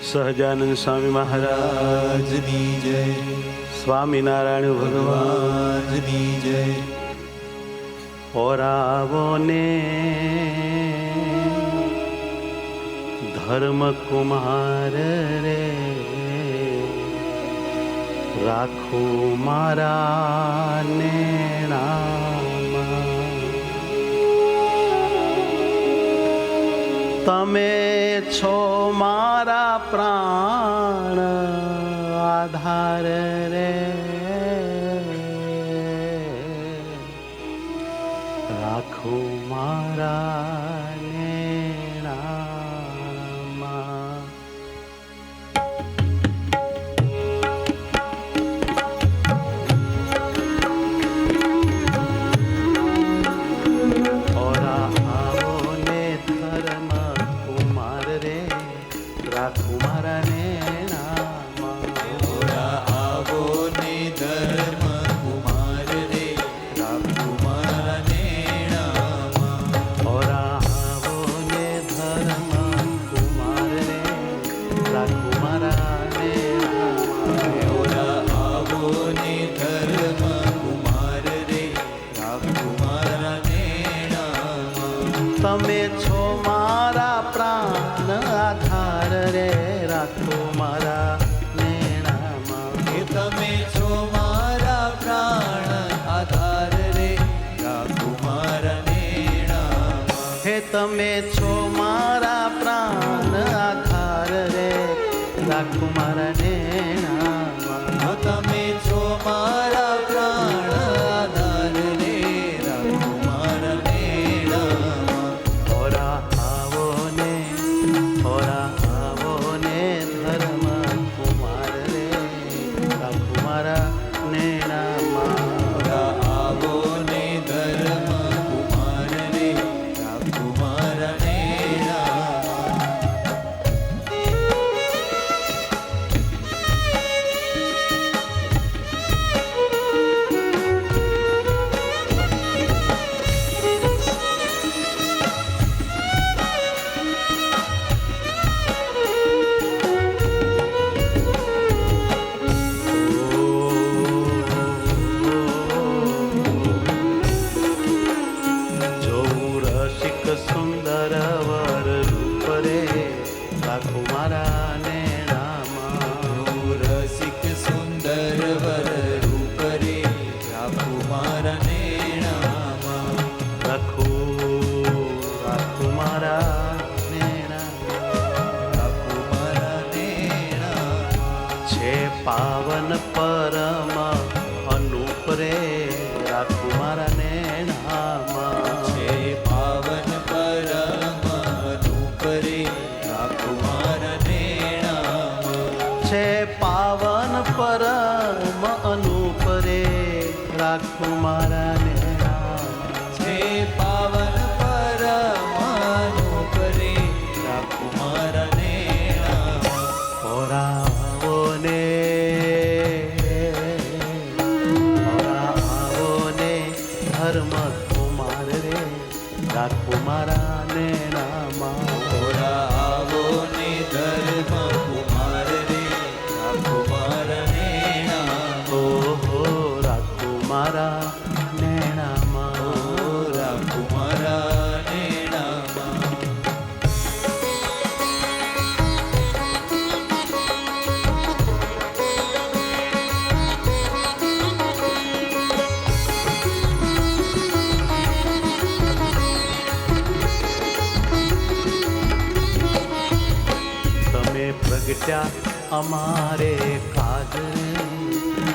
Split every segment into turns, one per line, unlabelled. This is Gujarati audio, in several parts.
સહજાનંદ સ્વામી મહારાજની જય, સ્વામિનારાયણ ભગવાનની જય. ઓરાવો ને ધર્મ કુમાર રે, રાખું મારા નેણામાં. તમે છો મારા પ્રાણ આધાર રે, રાખું મારા નેણામાં. ઓરા આવો ને ધર્મ કુમાર રે, રાખું મારા નેણામાં.
ઓરા આવો ને ધર્મ કુમાર રે, રાખું મારા નેણામાં.
ઓરા આવો ને ધર્મ કુમાર રે, રાખું મારા નેણામાં.
ઓરા આવો ને ધર્મ કુમાર રે, રાખું મારા નેણામાં.
તમે છો મારા પ્રાણ આધાર રે, રાખો મારા નેણામાં.
કે તમે છો મારા પ્રાણ આધાર રે, રાખું મારા નેણામાં.
હે તમે છો મારા પ્રાણ આધાર રે, રાખો મારા નેણામાં.
તમે છો મારા પ્રાણ આધાર રે, રાખું મારા નેણામાં.
ઓરા આવો ને ધર્મ કુમાર રે, રાખો મારા નેણામાં.
ઓરા આવો ને ધર્મ કુમાર રે, રાખું મારા નેણામાં.
જોઉં રસિક સુંદર વર રૂપ રે, રાખો મારા નેણામાં.
રસિક સુંદર વર રૂપ રે, રાખું મારા નેણામાં.
રાખું મારા નેણામાં.
રાખું મારા નેણામાં.
છે પાવન પરમ અનુપ રે, રાખું મારા નેણામાં.
છે પાવન પરમ અનુપ રે, રાખું મારા નેણામાં.
છે પાવન પરમ અનુપ રે, રાખું મારા નેણામાં.
છે પાવન પરમ અનુપ રે, રાખું મારા નેણામાં.
ઓરાવો ને ધર્મ કુમાર રે, રાખું મારા નેણામાં.
ઓરા આવો ને ધર્મ કુમાર રે, રાખું મારા નેણામાં.
ઓહો રાખું મારા નેણામાં.
રાખું મારા નેણામાં.
તમે પ્રગટ્યા અમારે કાજ રે,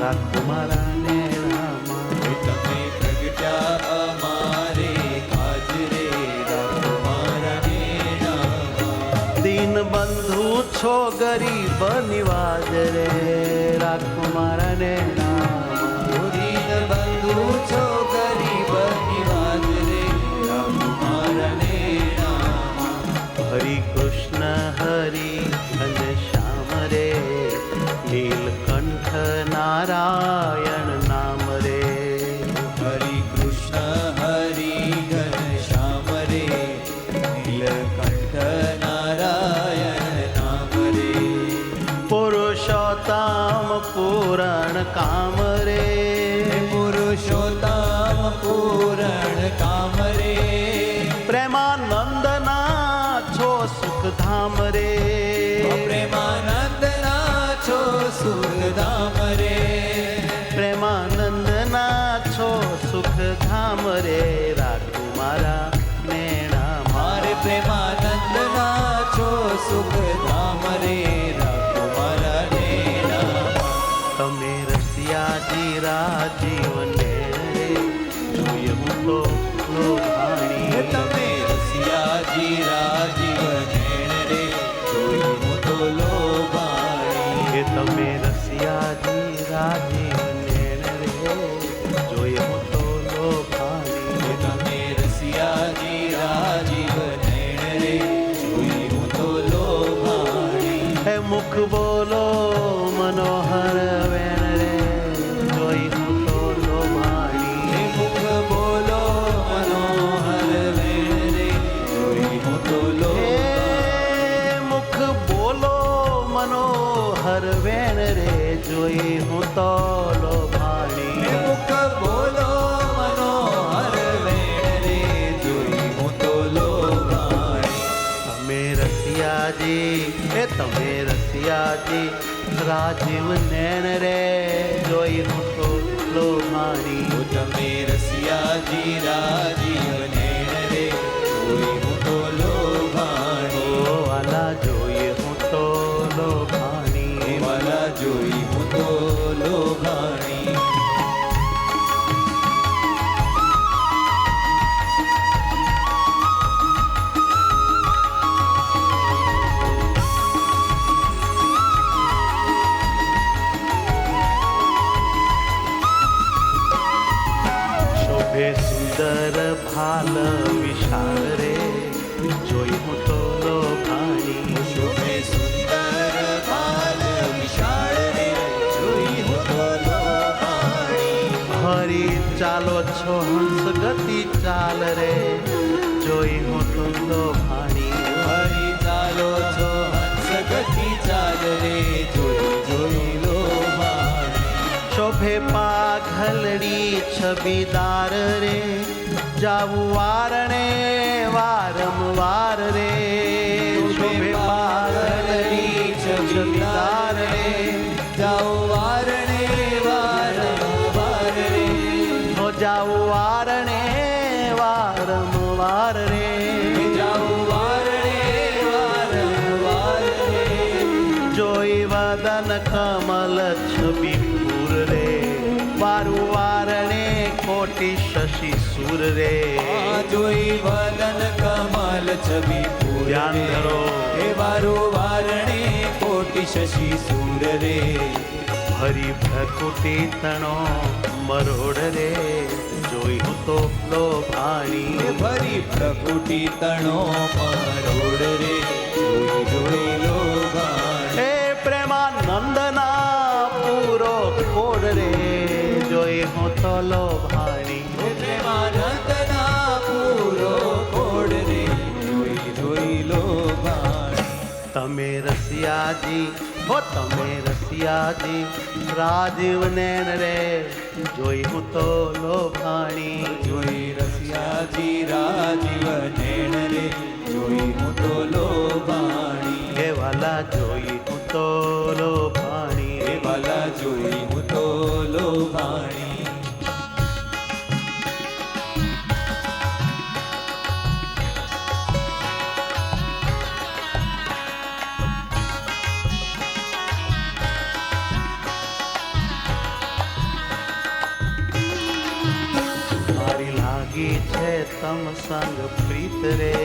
રાખું મારા નેણામાં.
તમે પ્રગટ્યા અમારે કાજ રે, રાખું મારા નેણામાં.
દીન બંધુ છો ગરીબ નિવાજ રે, રાખું મારા નેણામાં.
દીન બંધુ છો ગરીબ નિવાજ રે, રાખું મારા નેણામાં.
હરિ કૃષ્ણ હરિ ઘનશ્યામ રે, નીલકંઠ નારાયણ નામ રે.
હરિ કૃષ્ણ હરિ ઘનશ્યામ રે, નીલકંઠ નારાયણ નામ રે.
પુરુષોત્તમ પૂરણ કામ રે,
પુરુષોત્તમ પૂરણ કામ રે,
પ્રેમાનંદના છો સુખધામ રે,
પ્રેમાનંદના છો સુખધામ રે,
પ્રેમાનંદના છો સુખધામ રે, રાખું મારા નેણા
મારે પ્રેમાનંદના છો સુખધામ રે, રાખો મારા નેણા.
તમે રસિયાજી રાજીવ નેણ રે, જોઈએ હું તો લોભાણી.
તમે રસિયાજી રાજીવ નેણ રે, જોઈ હું તો લોભાણી.
કે તમે રસિયાજી રાજીવ નેણ રે, જોઈએ હું તો લોભાણી.
તમે રસિયાજી રાજીવ નેણ રે, જોઈ હું તો લોભાણી.
હે મુખ બોલો મનોહર વેણ રે, જોઈ હું તો લોભાણી.
મુખ બોલો મનોહર વેણ રે, જોઈ હું તો લોભાણી.
હે મુખ બોલો મનોહર વેણ રે, જોઈ હું તો લોભાણી.
મુખ બોલો મનોહર વેણ રે, જોઈ હું તો લોભાણી.
તમે રસિયાજી, એ તમે રસિયાજી રાજીવ નેણ રે, જોઈ હું તો લોભાણી.
તમે રસિયાજી રાજીવ નેણ રે, જોઈ હું તો લોભાણી.
ઓ વાલા જોઈ હું તો લોભાણી.
વાલા જોઈ હું તો લોભાણી.
શોભે સુંદર ભાલ વિશાળ રે, જોઈ હું તો લોભાણી.
શોભે સુંદર બાલ વિશાળ રે, જોઈ હું તો લોભાણી.
હરી ચાલો છો હંસ ગતિ ચાલ રે, જોઈ હું તો લોભાણી.
હરી ચાલો છો હંસ ગતિ ચાલ રે, જોઈ જોઈ લોભાણી.
શોભે પાઘલડી છબીદાર રે, જાવું વારણે વારંવાર રે. શોભે પાઘલડી છબીદાર રે,
જાઓ વારણે વારંવાર રે,
હો જાવું વારણે વારંવાર રે.
જાઓ વારણે વારંવાર રે,
જોઈ વદન કમલ છબી પૂર રે, વારું વારણે કોટી શશી સુર રે.
જોઈ વદન કમલ છબી પૂર
ધ્યાન ધરો.
હે વારો વારણે કોટી શશી સૂર રે.
હરી ભ્રકુટી તણો મરોડ રે, જોઈ હું તો લોભાણી.
ભરી પ્રકૃતિ તણો મરોડ રે, જોઈ જોઈ લોભાણી.
હે પ્રેમાનંદના પૂરો કોડ રે, જોઈ હું તો લોભાણી.
પ્રેમાનંદના પૂરો કોડ રે, જોઈ જોઈ લોભાણી.
તમે રસિયાજી, હો તમે રસિયાજી રાજીવ નેણ રે, જોઈ હું તો લોભાણી.
જોઈ રસિયાજી રાજીવ નેણ રે, જોઈ હું તો લોભાણી.
હે વાલા જોઈ હું તો લોભાણી.
હે વાલા જોઈ હું તો લોભાણી.
મારી લાગી છે તમ સંગ પ્રીત રે,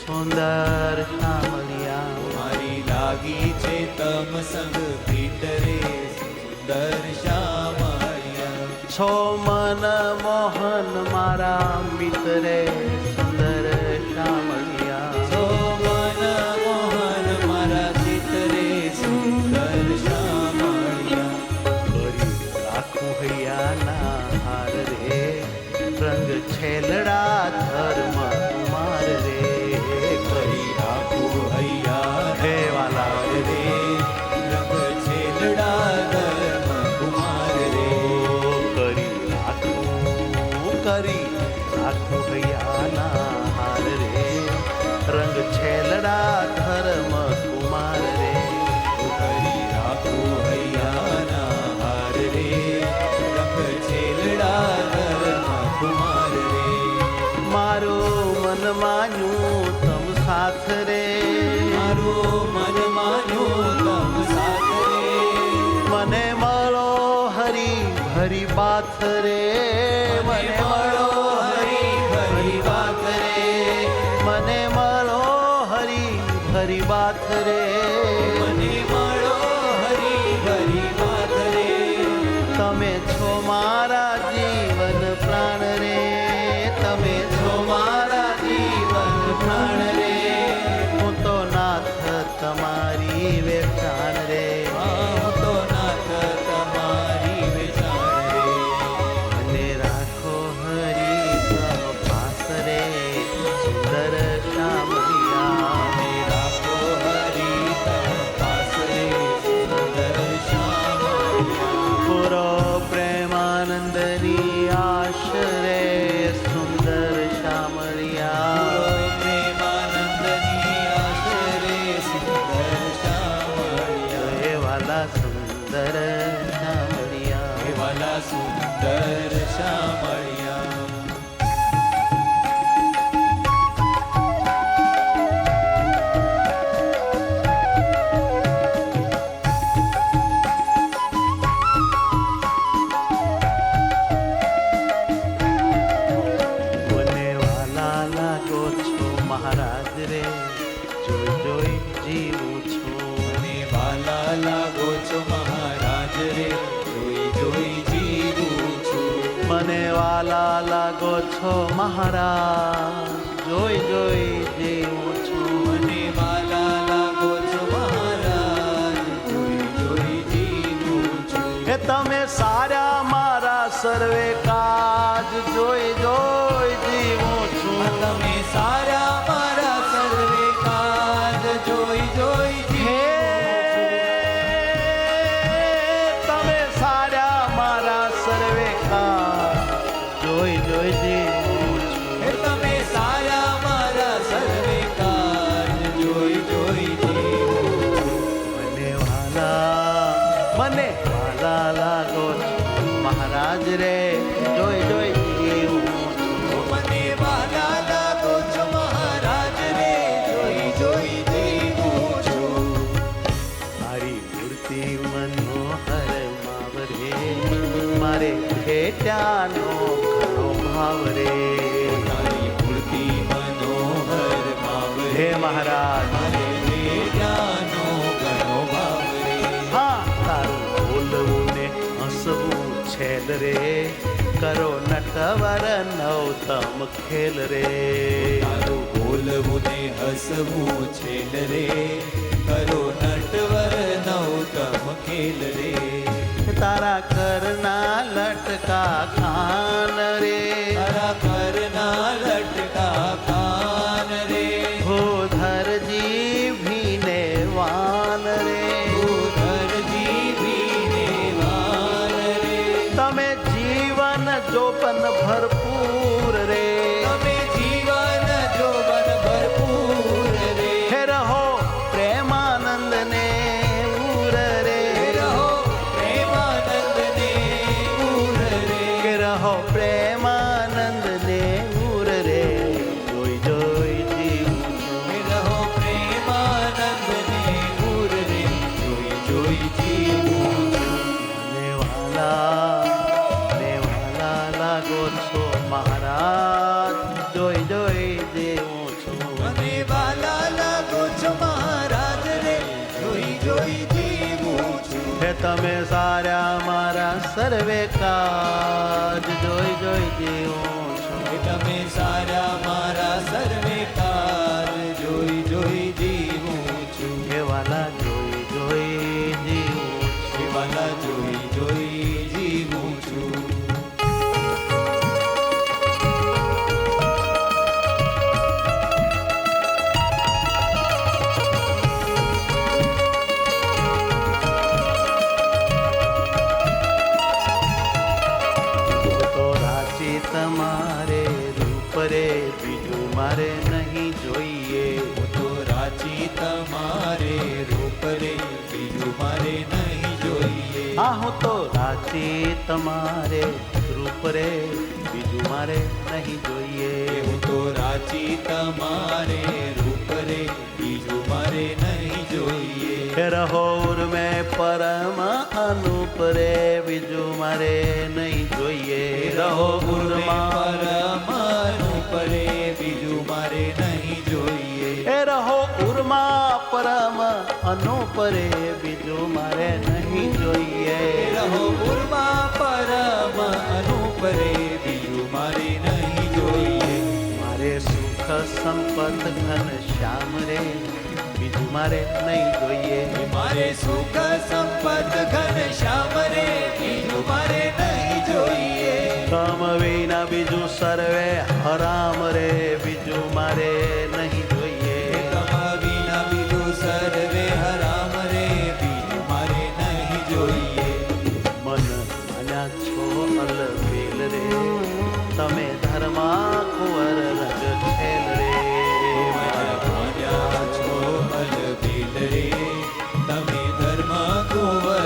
સુંદર શામળિયા.
મારી લાગી છે તમ સંગ પ્રીત રે, સુંદર શ્યામળિયા.
છો મન મોહન મારા મિત્રે, સુંદર શામળિયા.
સો મન મોહન મારા ચિત્ત રે, સુંદર શ્યામળિયા.
કરી રાખું હૈયાના હાર રે, રંગ છેલડા ધર્મ કુમાર રે.
કરી રાખું હૈયા
હે વાલા
રે, રંગ
વાલા સુંદર શામળિયા,
હે વાલા સુંદર શામળિયા.
મને વાલા લાગો છો મહારાજ રે, જોઈ જોઈ જીવું છું.
મને વાલા લાગો છો મહારાજ રે, જોઈ જોઈ જીવું છું.
મને વાલા લાગો છો મહારાજ, જોઈ જોઈ જીવું છું.
મને વાલા લાગો છો મહારાજ, જોઈ જોઈ જીવું છું.
હે તમે સારા મારા સર્વે કાજ, જોઈ જોઈ જીવું છું.
તમે સારા મારા સર્વે કાજ, જોઈ જોઈ
હે તમે સારા મારા સર્વે કાજ, જોઈ જોઈ જીવું છું.
હે તમે સારા મારા સર્વે કાજ, જોઈ જોઈ જીવું છું.
મને વાલા લાગો છો મહારાજ રે, જોઈ જોઈ જીવું છું.
મને વાલા લાગો છો મહારાજ રે, જોઈ જોઈ જીવું છું.
મારી મૂર્તિ મનોહર માવરે, મારે ભેટ્યાનો ખરો ભાવ રે.
તારી મૂર્તિ મનોહર માવરે,
હે મહારાજ,
મારે વેદ્યાનો ઘણો ભાવ રે.
હા તારું બોલવું ને હસવું છેલ રે, કરો નટવર નવતમ ખેલ રે.
તારું બોલવું ને હસવું છેલ રે, કરો નટવર નવતમ ખેલ રે.
તારા કરના લટકા ખાન રે,
તારા કરના લટકા કાન રે,
હો ધરજી ભીને વાન રે.
ઉધરજી ભીને વાન રે.
તમે જીવન જોપન ભરપૂર રે,
તમે જીવન જોવન ભરપૂર રે.
હે રહો પ્રેમાનંદ ને ઉર રે.
રહો પ્રેમાનંદ ને ઉર રે.
કે રહો પ્રેમાનંદ ને ઉર રે, જોઈ જોઈ જીવું છું.
રહો પ્રેમાનંદ ને ઉર રે, જોઈ જોઈ જીવું છું.
ને વાલા લાગો છો મહારાજ, જોઈ જોઈ જીવું છું.
મને વાલા લાગો છો મહારાજ રે, જોઈ જોઈ જીવું છું.
હે તમે સારા મારા સર્વે કાજ, જોઈ જોઈ જીવું છું.
હે તમે સારા મારા સર્વે કાજ, જોઈ જોઈ જીવું છું.
હે વાલા જોઈ જોઈ જીવું છું.
હે વાલા જોઈ જોઈ જીવું છું.
તો રાશિ તમારે રૂપ રે, બીજું મારે નહીં જોઈએ.
હું તો રાજી તમારે રૂપ રે, બીજું મારે નહીં જોઈએ.
હા હું તો રાશિ તમારે રૂપ રે, બીજું મારે નહીં જોઈએ.
હું તો રાજી તમારે રૂપ રે, બીજું મારે નહીં જોઈએ.
હે રહો ઉર્મે પરમ અનુપ રે, બીજું મારે નહીં જોઈએ. રહો ઉર્મા
પરમાનું પરે, બીજું મારે નહીં જોઈએ.
હે રહો ઉર્મા પરમ અનુપ રે, બીજું મારે નહીં જોઈએ.
રહો ઉર્મા પરમ અનુપરે, બીજું મારે નહીં જોઈએ.
મારે સુખ સંપત ઘન શ્યામ રે, બીજું મારે નહીં જોઈએ.
મારે સુખ સંપત ઘન શ્યામ રે, બીજું મારે નહીં જોઈએ.
કામ વિના બીજું સર્વે હરામ રે, બીજું મારે નહીં જોઈએ.
તમ વિના બીજું સર્વે હરામ રે, બીજું મારે નહીં જોઈએ.
મન માન્યા છો અલબેલ રે, તમે ધર્મા કુંવર રજ છેલ રે.
મારા છો અલબેલ રે, તમે ધર્મ કુંવર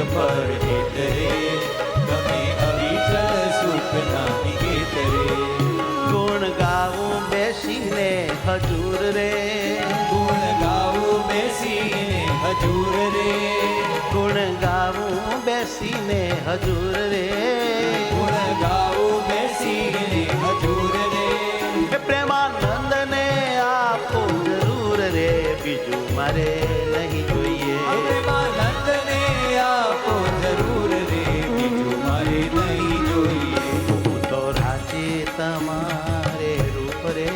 પર હેત રે ગમે અવિચલ સુખ નામી ગીત રે
ગુણ ગાવું બેસીને હજૂર રે
ગુણ ગાવું બેસીને હજૂર રે
ગુણ ગાવું બેસીને હજૂર રે
ગુણ ગાવું બેસીને હજૂર રે
હે પ્રેમાનંદ ને આપો જરૂર રે બીજું મારે નહીં જોઈએ
પ્રેમાનંદને આપો જરૂર રે બીજું મારે નહીં જોઈએ
હું તો રાજી તમારે રૂપ રે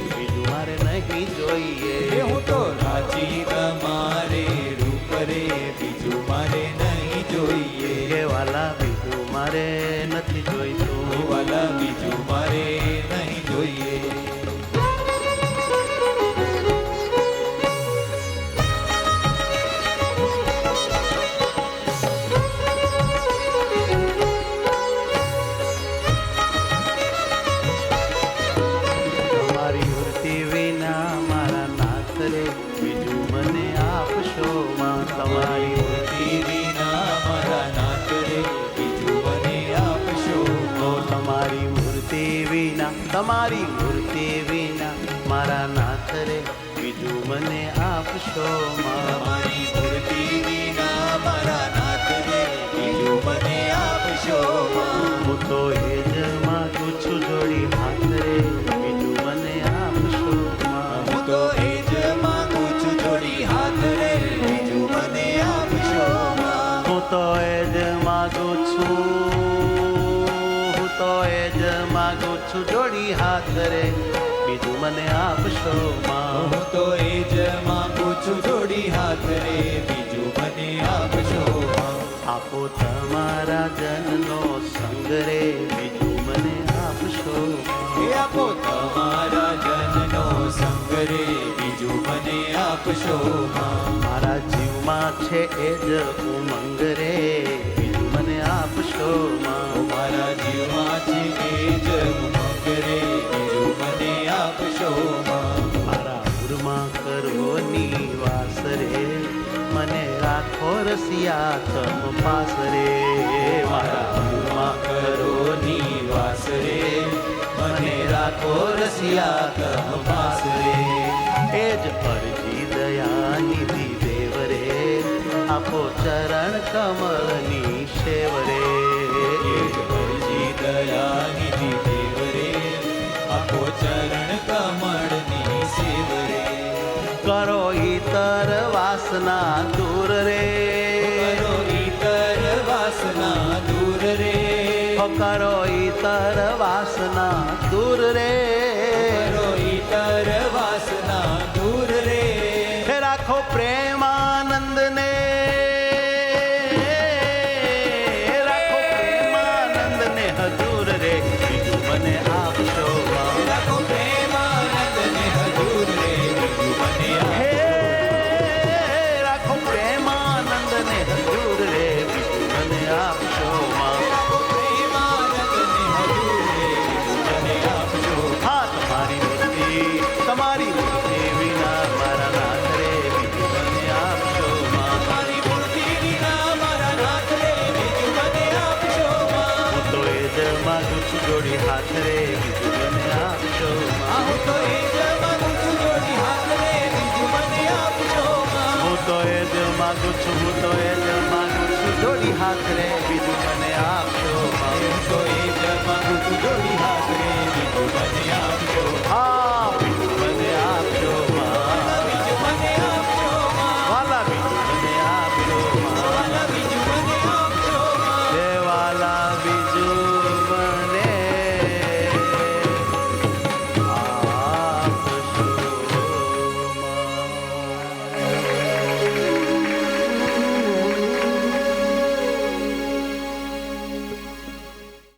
બીજું મારે નહીં જોઈએ
હું તો રાજી તમારે રૂપ રે બીજું મારે નહીં જોઈએ
હે વાલા બીજું મારે નથી જોઈતું
વાલા બીજું મારે નહીં જોઈએ
તમારી વૃત્તિ વિના મારા નાથ રે બીજું મને આપશો માં તમારી
મૂર્તિ વિના મારા નાથ રે બીજું મને આપશો
તો તમારી મૂર્તિ વિના મારા નાથ રે બીજું મને આપશો માં
તમારી મૂર્તિ વિના મારા નાથ રે બીજું મને આપશો
હું તો એ જ માગું છું જોડી હાથ રે બીજું મને આપશો માં
હું તો એ જ માંગુ છું જોડી હાથ રે બીજું મને આપશો
હું તો એ જ માગું છું જોડી હાથ રે બીજું મને આપશો માં
હું તો એ જ માંગુ છું જોડી હાથ રે બીજું મને આપશો
આપો તમારા જનનો સંગ રે બીજું મને આપશો
એ આપો તમારા જનનો સંગ રે બીજું મને આપશો
મારા જીવમાં છે એ જ ઉમંગ રે બીજું મને આપશો માં
મારા જીવમાં છે એ જ ઉમંગ રે બીજું મને આપશો
મારા ઉરમાં કરવો નિવાસ રે મને રાખો રસિયા તમ પાસ રે મારા ઉરમાં
કરો નિવાસ રે મને રાખો રસિયા તમ પાસ રે
એ જ અરજી દયા નિધિ દેવ રે આપો ચરણ કમળની શેવ રે
અરજી દયા નિધિ દેવ રે આપો ચરણ કમળની સેવ રે
કરો ઈતર વાસના દૂર રે
કરો ઈતર વાસના દૂર રે
કરો ઈતર વાસના દૂર રે
કરો ઈતર વાસના દૂર રે
રાખો પ્રેમાનંદ ને હજૂર રે બીજું મને આપશો
રાખો પ્રેમાનંદ ને હજૂર રે બીજું મને
હે રાખો પ્રેમાનંદ ને હજૂર રે બીજું મને આપશો
રાખો પ્રેમાનંદ ને હજૂર રે બીજું મને આપશો
હા તમારી મૂર્તિ વિના મારા નાથ રે બીજું મને આપશો
મારી મૂર્તિ વિના મારા નાથ રે બીજું મને આપશો
હું તો એ જ માગું છું જોડી હાથ રે બીજું મને આપશો
હું તો એ જ માંગુ છું જોડી હાથ રે બીજું મને આપશો
હું તો એ જ માગું છું જોડી હાથ રે બીજું મને આપશો